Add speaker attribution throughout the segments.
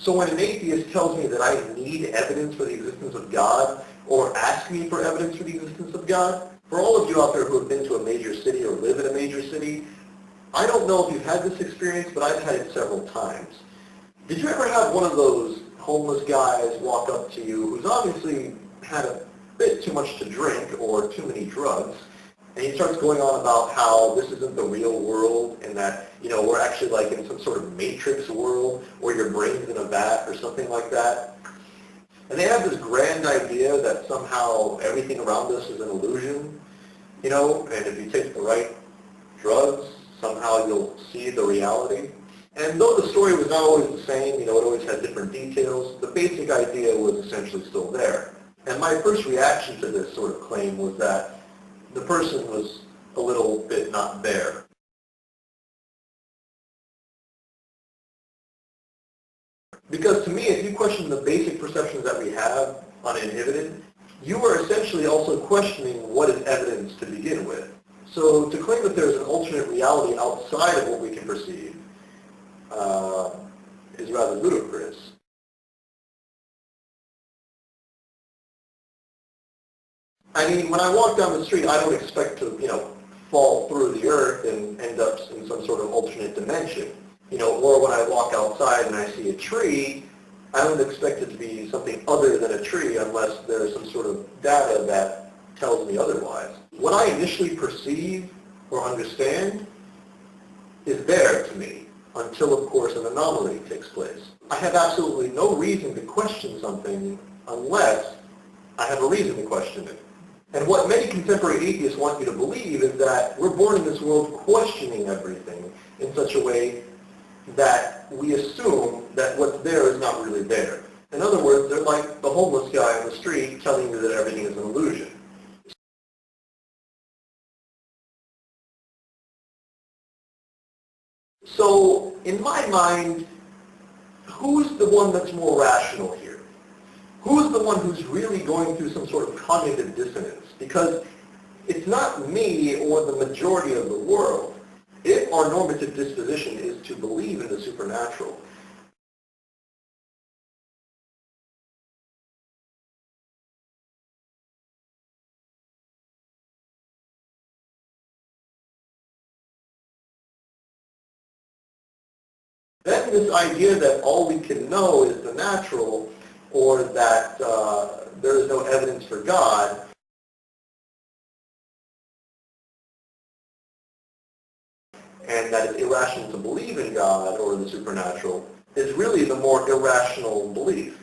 Speaker 1: So when an atheist tells me that I need evidence for the existence of God, or asks me for evidence for the existence of God, for all of you out there who have been to a major city or live in a major city, I don't know if you've had this experience, but I've had it several times. Did you ever have one of those homeless guys walk up to you who's obviously had a bit too much to drink or too many drugs, and he starts going on about how this isn't the real world and that, we're actually like in some sort of matrix world where your brain's in a vat or something like that? And they have this grand idea that somehow everything around us is an illusion, and if you take the right drugs, somehow you'll see the reality. And though the story was not always the same, it always had different details, the basic idea was essentially still there. And my first reaction to this sort of claim was that the person was a little bit not there. Because to me, if you question the basic perceptions that we have uninhibited, you are essentially also questioning what is evidence to begin with. So to claim that there's an alternate reality outside of what we can perceive is rather ludicrous. I mean, when I walk down the street, I don't expect to, fall through the earth and end up in some sort of alternate dimension. Or when I walk outside and I see a tree, I don't expect it to be something other than a tree unless there's some sort of data that tells me otherwise. What I initially perceive or understand is there to me until, of course, an anomaly takes place. I have absolutely no reason to question something unless I have a reason to question it. And what many contemporary atheists want you to believe is that we're born in this world questioning everything in such a way that we assume that what's there is not really there. In other words, they're like the homeless guy on the street telling you that everything is an illusion. So, in my mind, who's the one that's more rational here? Who's the one who's really going through some sort of cognitive dissonance? Because it's not me or the majority of the world. If our normative disposition is to believe in the supernatural, then this idea that all we can know is the natural, or that there is no evidence for God, and that it's irrational to believe in God or the supernatural, is really the more irrational belief.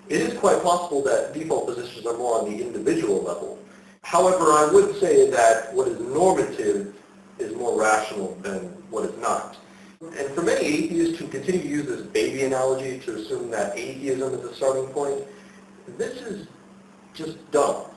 Speaker 1: It is quite possible that default positions are more on the individual level. However, I would say that what is normative is more rational than what is not. And for many atheists who continue to use this baby analogy to assume that atheism is the starting point, this is just dumb.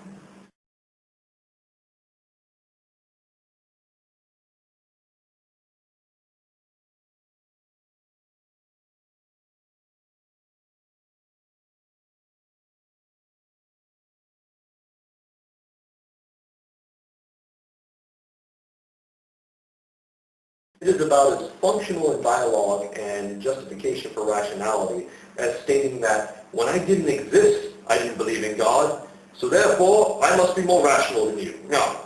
Speaker 1: It is about as functional in dialogue and justification for rationality as stating that when I didn't exist, I didn't believe in God, so therefore I must be more rational than you. No.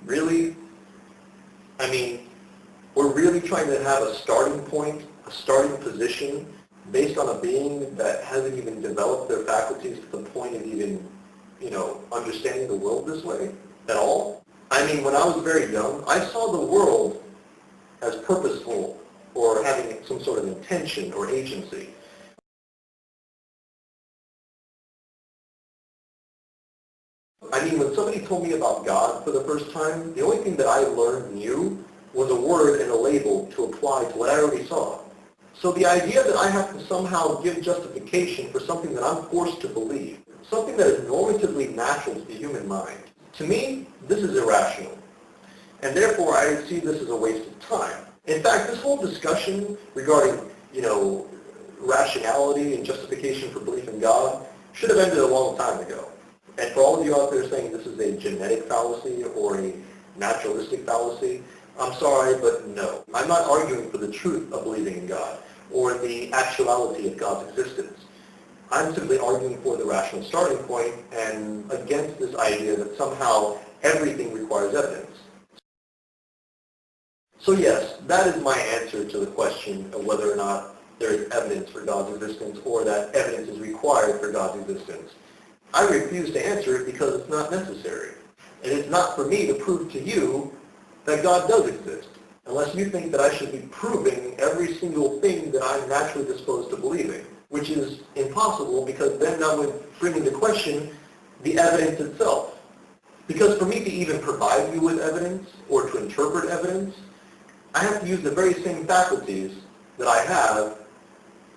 Speaker 1: Really? I mean, we're really trying to have a starting point, a starting position, based on a being that hasn't even developed their faculties to the point of even understanding the world this way at all. I mean, when I was very young, I saw the world as purposeful or having some sort of intention or agency. I mean, when somebody told me about God for the first time, the only thing that I learned new was a word and a label to apply to what I already saw. So the idea that I have to somehow give justification for something that I'm forced to believe, something that is normatively natural to the human mind, to me, this is irrational. And therefore, I see this as a waste of time. In fact, this whole discussion regarding, rationality and justification for belief in God should have ended a long time ago. And for all of you out there saying this is a genetic fallacy or a naturalistic fallacy, I'm sorry, but no. I'm not arguing for the truth of believing in God or the actuality of God's existence. I'm simply arguing for the rational starting point and against this idea that somehow everything requires evidence. So yes, that is my answer to the question of whether or not there is evidence for God's existence or that evidence is required for God's existence. I refuse to answer it because it's not necessary. And it's not for me to prove to you that God does exist, unless you think that I should be proving every single thing that I'm naturally disposed to believing, which is impossible because then that would bring into question the evidence itself. Because for me to even provide you with evidence or to interpret evidence, I have to use the very same faculties that I have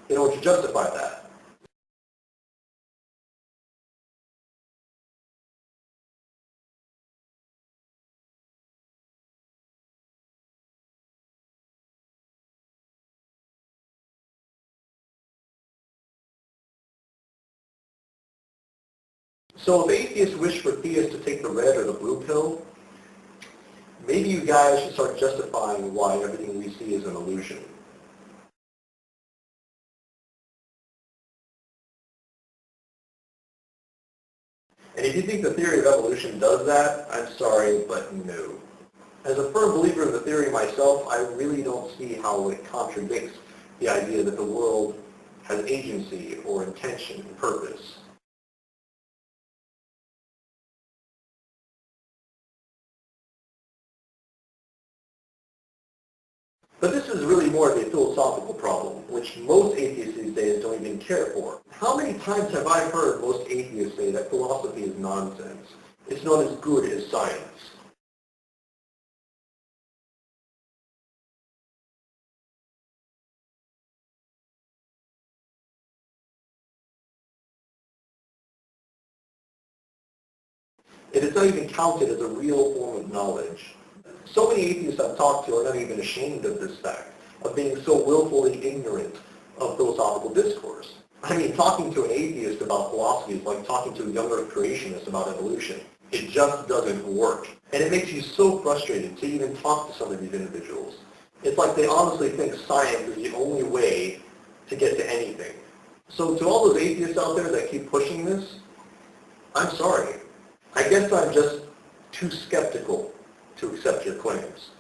Speaker 1: in order to justify that. So if atheists wish for theists to take the red or the blue pill, maybe you guys should start justifying why everything we see is an illusion. And if you think the theory of evolution does that, I'm sorry, but no. As a firm believer in the theory myself, I really don't see how it contradicts the idea that the world has agency or intention and purpose. But this is really more of a philosophical problem, which most atheists these days don't even care for. How many times have I heard most atheists say that philosophy is nonsense? It's not as good as science. It is not even counted as a real form of knowledge. So many atheists I've talked to are not even ashamed of this fact, of being so willfully ignorant of philosophical discourse. I mean, talking to an atheist about philosophy is like talking to a younger creationist about evolution. It just doesn't work. And it makes you so frustrated to even talk to some of these individuals. It's like they honestly think science is the only way to get to anything. So to all those atheists out there that keep pushing this, I'm sorry. I guess I'm just too skeptical to accept your claims.